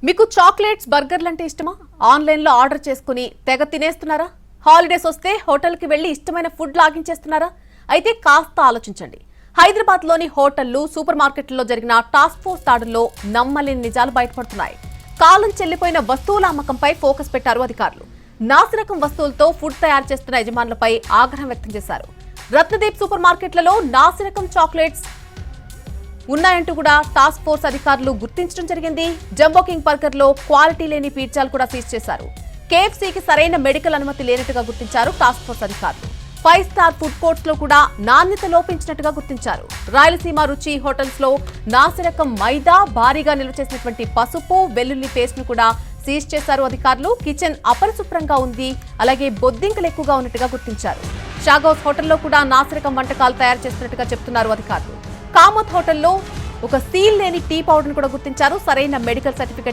మీకు చాక్లెట్స్ బర్గర్లు అంటే ఇష్టమా? ఆన్లైన్లో ఆర్డర్ చేసుకుని తెగ తినేస్తున్నారా? హాలిడేస్ వస్తే హోటల్కి వెళ్లి ఇష్టమైన ఫుడ్ లాగించేస్తున్నారా? అయితే కాస్త ఆలోచించండి. హైదరాబాద్లోని హోటళ్లు, సూపర్ మార్కెట్లలో జరిగిన టాస్క్ ఫోర్స్ దాడుల్లో నమ్మలేని నిజాలు బయటపడుతున్నాయి. కాలం చెల్లిపోయిన వస్తువుల అమ్మకంపై ఫోకస్ పెట్టారు అధికారులు. నాసిరకం వస్తువులతో ఫుడ్ తయారు చేస్తున్న యజమానులపై ఆగ్రహం వ్యక్తం చేశారు. రత్నదీప్ సూపర్ మార్కెట్లలో నాసిరకం చాక్లెట్స్ ఉన్నాయంటూ కూడా టాస్క్ ఫోర్స్ అధికారులు గుర్తించడం జరిగింది. జంబో కింగ్ బర్గర్ లో క్వాలిటీ లేని పిజ్జాలు కూడా సీజ్ చేశారు. KFCకి సరైన మెడికల్ అనుమతి లేనట్టుగా గుర్తించారు టాస్క్ ఫోర్స్ అధికారులు. 5 స్టార్ ఫుడ్ కోర్ట్స్ లో కూడా నాణ్యత లోపించినట్టుగా గుర్తించారు. రాయలసీమ రుచి హోటల్స్ లో నాసిరకం మైదా, భారీగా నిల్వ చేసినటువంటి పసుపు, వెల్లుల్లి పేస్ట్ ను కూడా సీజ్ చేశారు అధికారులు. కిచెన్ అపరిశుభ్రంగా ఉంది, అలాగే బొద్దింకలు ఎక్కువగా ఉన్నట్టుగా గుర్తించారు. షాగౌస్ హోటల్లో కూడా నాసిరకం వంటకాలు తయారు చేస్తున్నట్టుగా చెప్తున్నారు అధికారులు. కామత్ హోటల్లో ఒక సీల్ లేని టీ పౌడర్ ను కూడా గుర్తించారు. సరైన మెడికల్ సర్టిఫికెట్